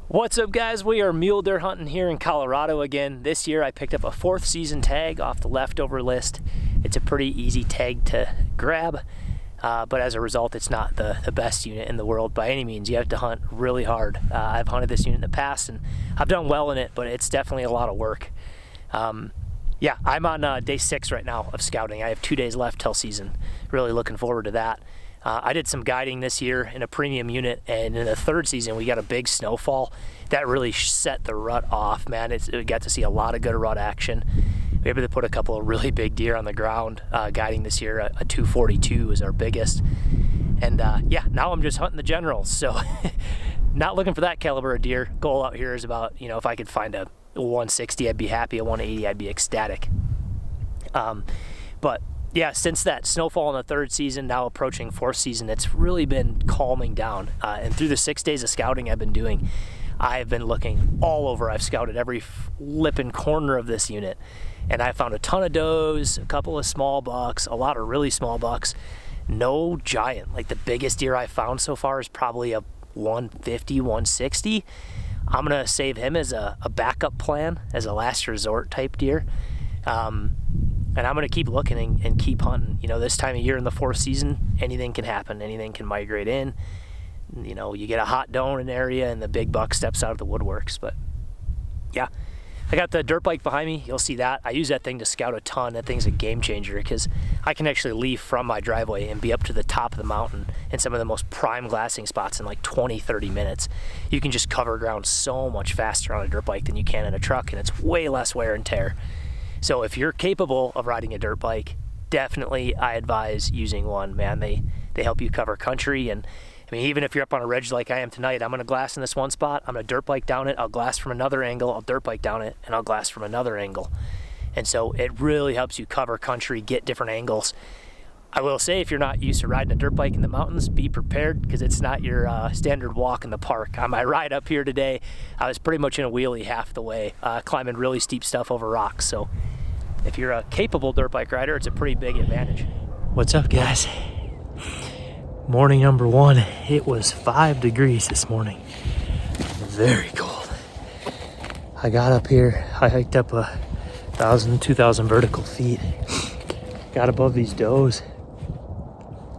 What's up, guys? We are mule deer hunting here in Colorado again. This year I picked up a 4th season tag off the leftover list. It's a pretty easy tag to grab, but as a result it's not the best unit in the world by any means. You have to hunt really hard. I've hunted this unit in the past and I've done well in it, but it's definitely a lot of work. Yeah, I'm on day 6 right now of scouting. I have 2 days left till season. Really looking forward to that. I did some guiding this year in a premium unit, and in the 3rd season we got a big snowfall that really set the rut off, man. We got to see a lot of good rut action. We were able to put a couple of really big deer on the ground guiding this year. A 242 is our biggest. And yeah, now I'm just hunting the generals, so not looking for that caliber of deer. Goal out here is about, if I could find a 160, I'd be happy. A 180, I'd be ecstatic. But yeah, since that snowfall in the 3rd season, now approaching 4th season, it's really been calming down. And through the 6 days of scouting I've been doing, I've been looking all over. I've scouted every lip and corner of this unit, and I found a ton of does, a couple of small bucks, a lot of really small bucks. No giant. Like, the biggest deer I found so far is probably a 150, 160. I'm gonna save him as a backup plan, as a last resort type deer. And I'm going to keep looking and keep hunting. This time of year in the 4th season, anything can happen. Anything can migrate in. You get a hot doe in an area and the big buck steps out of the woodworks. But yeah, I got the dirt bike behind me. You'll see that. I use that thing to scout a ton. That thing's a game changer because I can actually leave from my driveway and be up to the top of the mountain in some of the most prime glassing spots in like 20, 30 minutes. You can just cover ground so much faster on a dirt bike than you can in a truck, and it's way less wear and tear. So if you're capable of riding a dirt bike, definitely I advise using one, man. They help you cover country, and I mean, even if you're up on a ridge like I am tonight, I'm gonna glass in this one spot, I'm gonna dirt bike down it, I'll glass from another angle, I'll dirt bike down it, and I'll glass from another angle. And so it really helps you cover country, get different angles. I will say, if you're not used to riding a dirt bike in the mountains, be prepared, because it's not your standard walk in the park. On my ride up here today, I was pretty much in a wheelie half the way, climbing really steep stuff over rocks. So if you're a capable dirt bike rider, it's a pretty big advantage. What's up, guys? Morning number 1. It was 5 degrees this morning. Very cold. I got up here, I hiked up 2,000 vertical feet. Got above these does.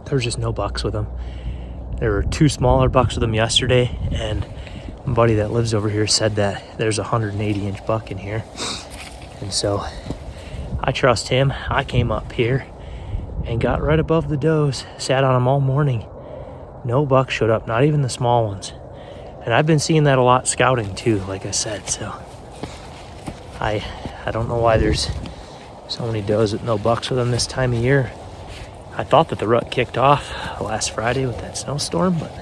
There's just no bucks with them. There were 2 smaller bucks with them yesterday, and my buddy that lives over here said that there's a 180-inch buck in here. And so I trust him. I came up here and got right above the does, sat on them all morning. No bucks showed up, not even the small ones. And I've been seeing that a lot scouting too, like I said. So I don't know why there's so many does with no bucks with them this time of year. I thought that the rut kicked off last Friday with that snowstorm, but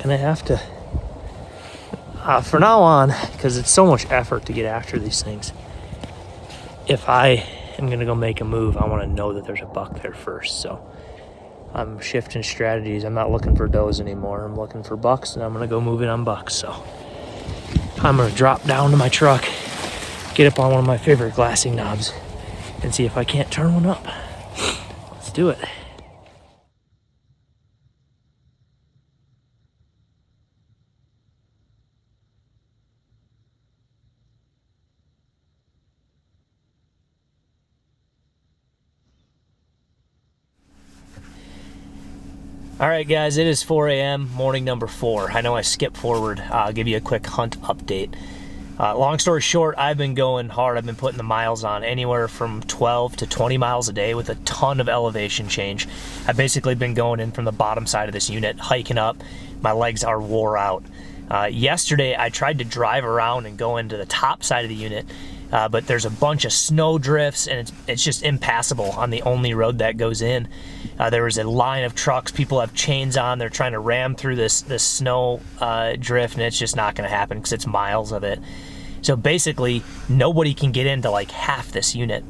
gonna have to, for now on, because it's so much effort to get after these things, if I am gonna go make a move, I want to know that there's a buck there first. So I'm shifting strategies. I'm not looking for does anymore. I'm looking for bucks, and I'm gonna go move in on bucks. So I'm gonna drop down to my truck, get up on one of my favorite glassing knobs, and see if I can't turn one up. Let's do it. All right, guys, it is 4 a.m., morning number 4. I know I skipped forward. I'll give you a quick hunt update. Long story short, I've been going hard. I've been putting the miles on, anywhere from 12 to 20 miles a day with a ton of elevation change. I've basically been going in from the bottom side of this unit, hiking up. My legs are wore out. Yesterday, I tried to drive around and go into the top side of the unit, but there's a bunch of snow drifts, and it's just impassable on the only road that goes in. There was a line of trucks. People have chains on. They're trying to ram through this snow drift, and it's just not going to happen because it's miles of it. So basically, nobody can get into like half this unit,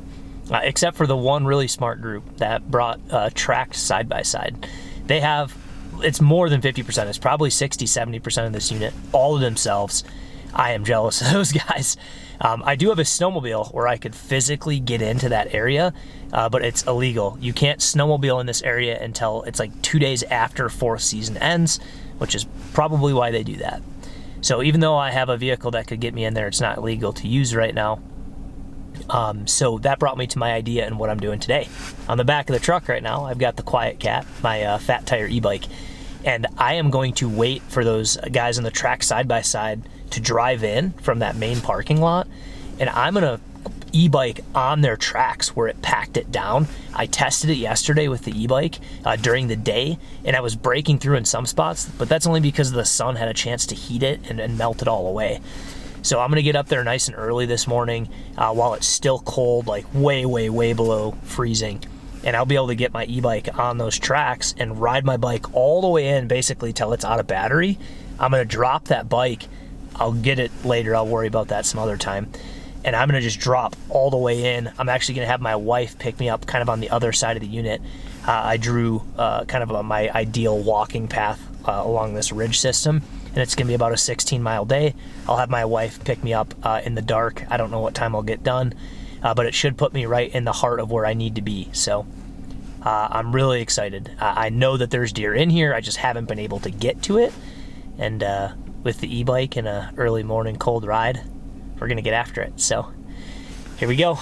except for the one really smart group that brought tracked side by side. They have, it's more than 50%. It's probably 60, 70% of this unit, all of themselves. I am jealous of those guys. I do have a snowmobile where I could physically get into that area, but it's illegal. You can't snowmobile in this area until it's like 2 days after 4th season ends, which is probably why they do that. So even though I have a vehicle that could get me in there, it's not legal to use right now. So that brought me to my idea and what I'm doing today. On the back of the truck right now, I've got the Quiet Cat, my fat tire e-bike, and I am going to wait for those guys on the track side by side to drive in from that main parking lot, and I'm gonna e-bike on their tracks where it packed it down. I tested it yesterday with the e-bike during the day, and I was breaking through in some spots, but that's only because the sun had a chance to heat it and melt it all away. So I'm gonna get up there nice and early this morning while it's still cold, like way below freezing, and I'll be able to get my e-bike on those tracks and ride my bike all the way in basically till it's out of battery. I'm gonna drop that bike. I'll get it later. I'll worry about that some other time. And I'm gonna just drop all the way in. I'm actually gonna have my wife pick me up kind of on the other side of the unit. I drew kind of my ideal walking path along this ridge system, and it's gonna be about a 16-mile day. I'll have my wife pick me up in the dark. I don't know what time I'll get done, but it should put me right in the heart of where I need to be. So I'm really excited. I know that there's deer in here. I just haven't been able to get to it. And with the e-bike and a early morning cold ride, we're gonna get after it. So here we go.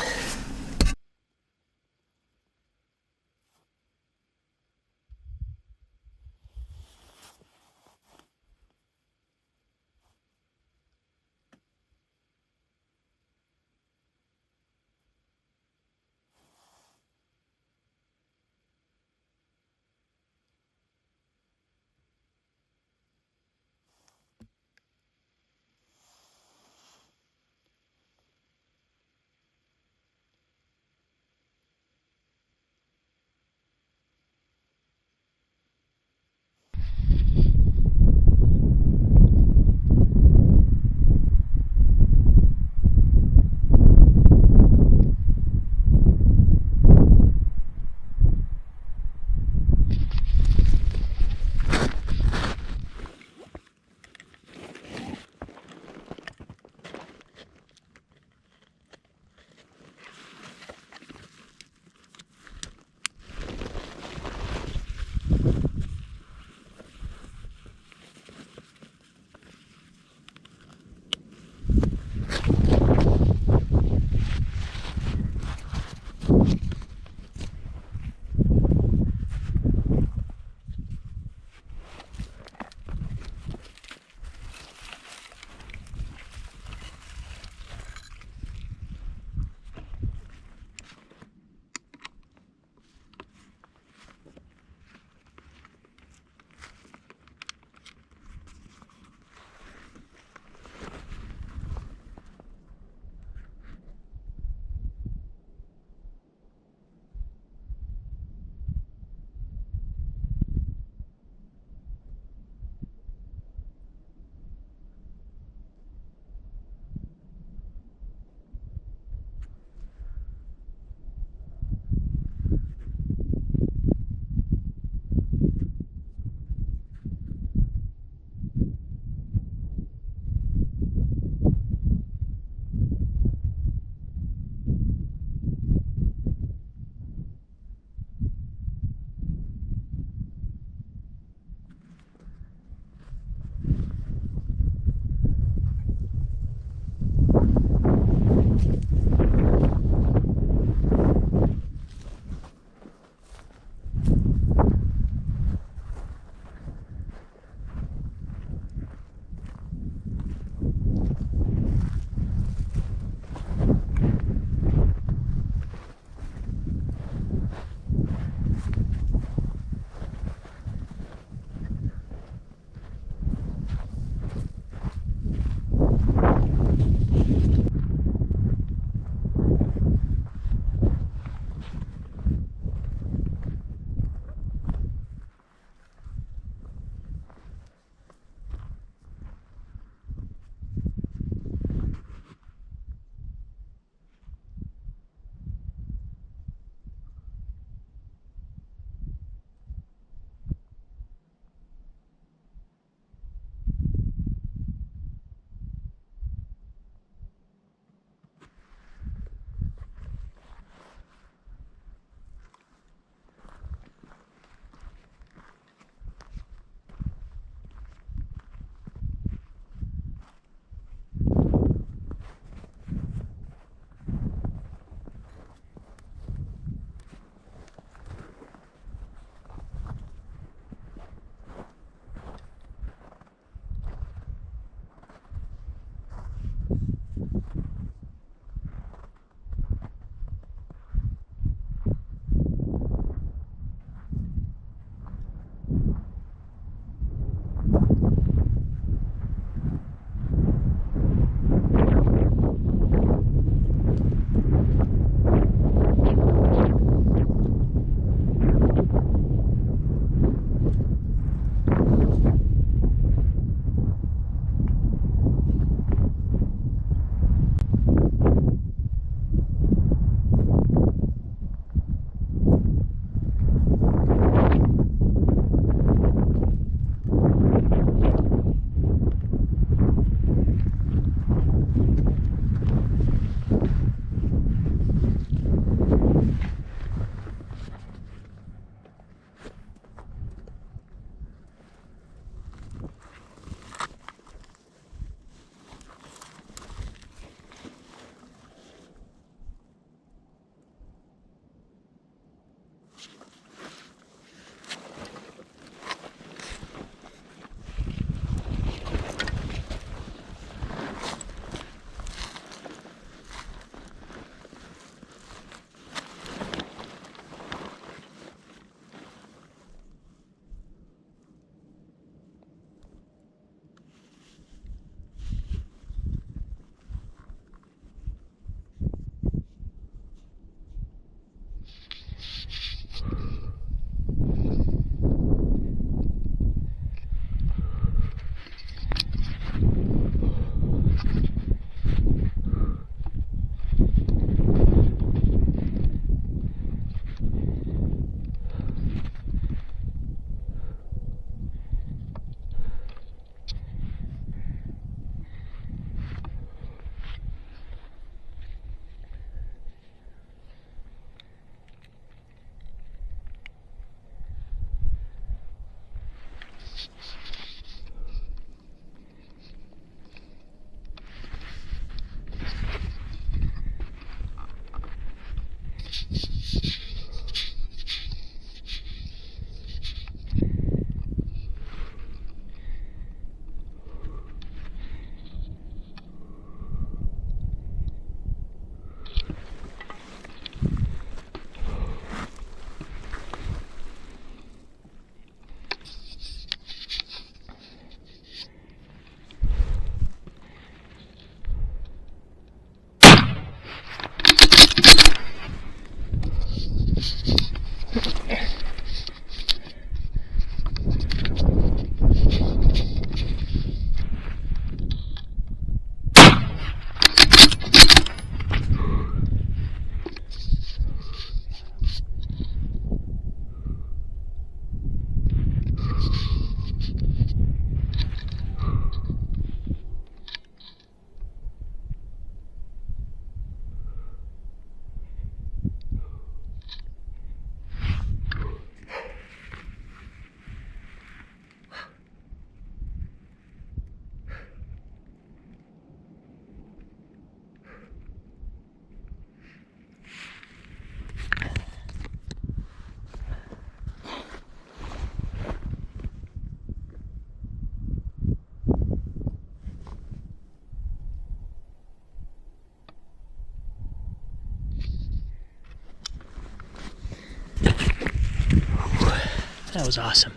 That was awesome.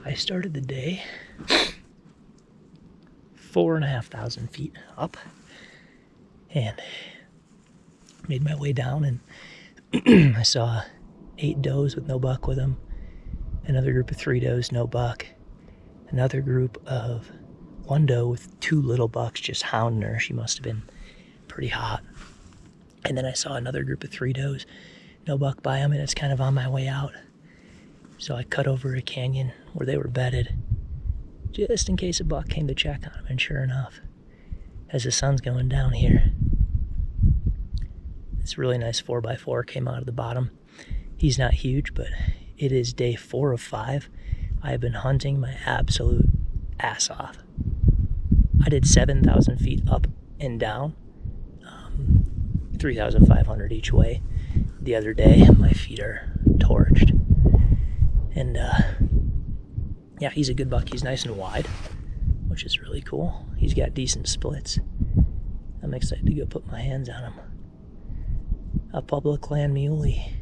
I started the day 4,500 feet up and made my way down, and I saw 8 does with no buck with them, another group of 3 does, no buck, another group of 1 doe with 2 little bucks just hounding her. She must have been pretty hot. And then I saw another group of 3 does, no buck by them, and it's kind of on my way out. So I cut over a canyon where they were bedded, just in case a buck came to check on them. And sure enough, as the sun's going down here, this really nice 4x4 came out of the bottom. He's not huge, but it is day 4 of 5. I have been hunting my absolute ass off. I did 7,000 feet up and down, 3,500 each way the other day. My feet are torched. And yeah, he's a good buck. He's nice and wide, which is really cool. He's got decent splits. I'm excited to go put my hands on him. A public land muley.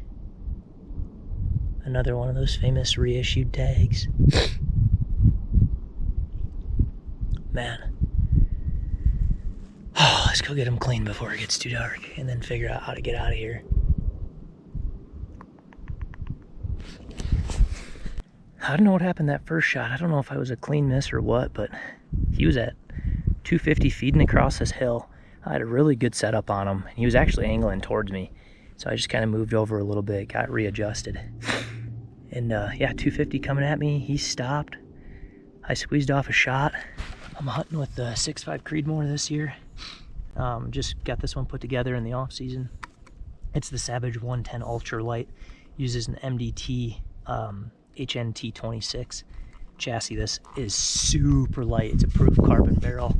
Another one of those famous reissued tags. Man. Oh, let's go get him clean before it gets too dark, and then figure out how to get out of here. I don't know what happened that first shot. I don't know if I was a clean miss or what, but he was at 250 feeding across this hill. I had a really good setup on him, and he was actually angling towards me. So I just kind of moved over a little bit, got readjusted. And yeah, 250 coming at me. He stopped. I squeezed off a shot. I'm hunting with the 6.5 Creedmoor this year. Just got this one put together in the off season. It's the Savage 110 Ultra Light. Uses an MDT HNT 26 chassis. This is super light. It's a proof carbon barrel,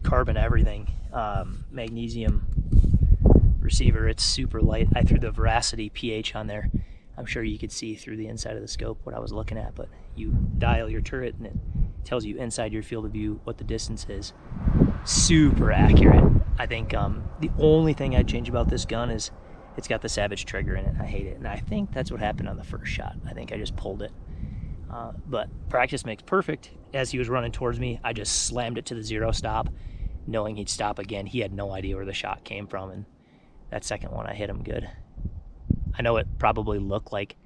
carbon everything, magnesium receiver. It's super light. I threw the Veracity pH on there. I'm sure you could see through the inside of the scope what I was looking at, but you dial your turret and it tells you inside your field of view what the distance is. Super accurate. I think the only thing I'd change about this gun is it's got the Savage trigger in it. I hate it, and I think that's what happened on the first shot. I think I just pulled it. But practice makes perfect. As he was running towards me, I just slammed it to the 0 stop, knowing he'd stop again. He had no idea where the shot came from, and that second one I hit him good. I know it probably looked like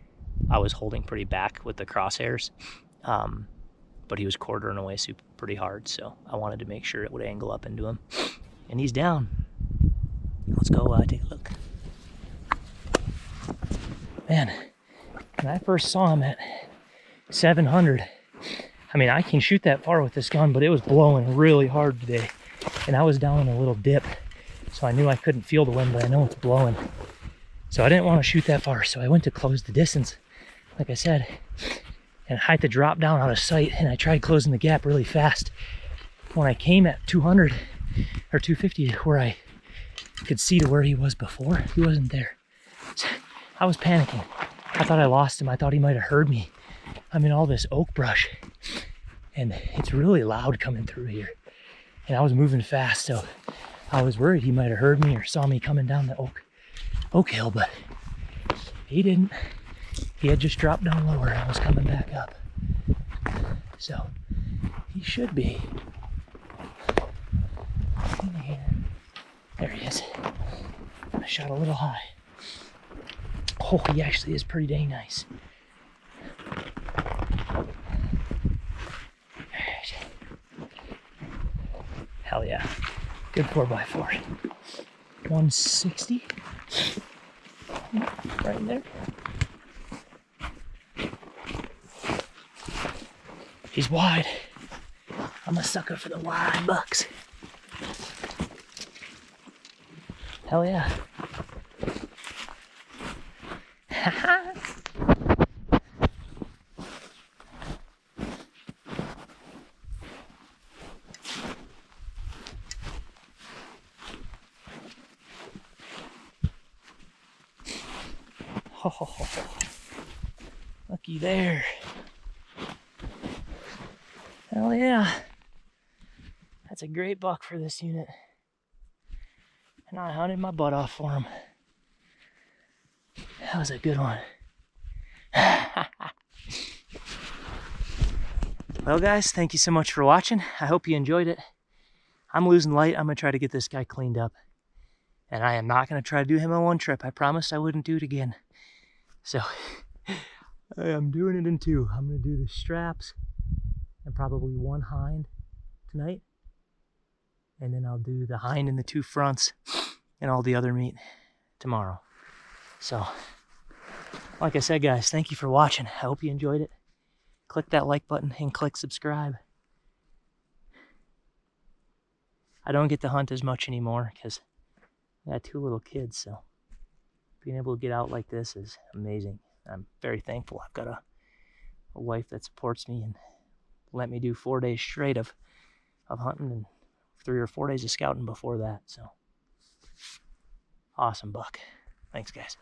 I was holding pretty back with the crosshairs, but he was quartering away pretty hard, so I wanted to make sure it would angle up into him. And he's down. Let's go take a look. Man, when I first saw him at 700, I mean, I can shoot that far with this gun, but it was blowing really hard today. And I was down in a little dip, so I knew I couldn't feel the wind, but I know it's blowing. So I didn't want to shoot that far, so I went to close the distance, like I said, and I had to drop down out of sight, and I tried closing the gap really fast. When I came at 200 or 250, where I could see to where he was before, he wasn't there. So I was panicking. I thought I lost him. I thought he might have heard me. I'm in all this oak brush, and it's really loud coming through here. And I was moving fast, so I was worried he might have heard me or saw me coming down the oak hill, but he didn't. He had just dropped down lower and was coming back up. So he should be in here. There he is. I shot a little high. Oh, he actually is pretty dang nice. Alright. Hell yeah. Good 4x4. 160. Right in there. He's wide. I'm a sucker for the wide bucks. Hell yeah. Oh, looky there. Hell yeah. That's a great buck for this unit. And I hunted my butt off for him. That was a good one. Well, guys, thank you so much for watching. I hope you enjoyed it. I'm losing light. I'm going to try to get this guy cleaned up. And I am not going to try to do him in one trip. I promised I wouldn't do it again. So, I am doing it in two. I'm going to do the straps and probably one hind tonight. And then I'll do the hind and the two fronts and all the other meat tomorrow. So, like I said, guys, thank you for watching. I hope you enjoyed it. Click that like button and click subscribe. I don't get to hunt as much anymore because I got 2 little kids, so being able to get out like this is amazing. I'm very thankful. I've got a wife that supports me and let me do 4 days straight of hunting and 3 or 4 days of scouting before that. So awesome buck. Thanks, guys.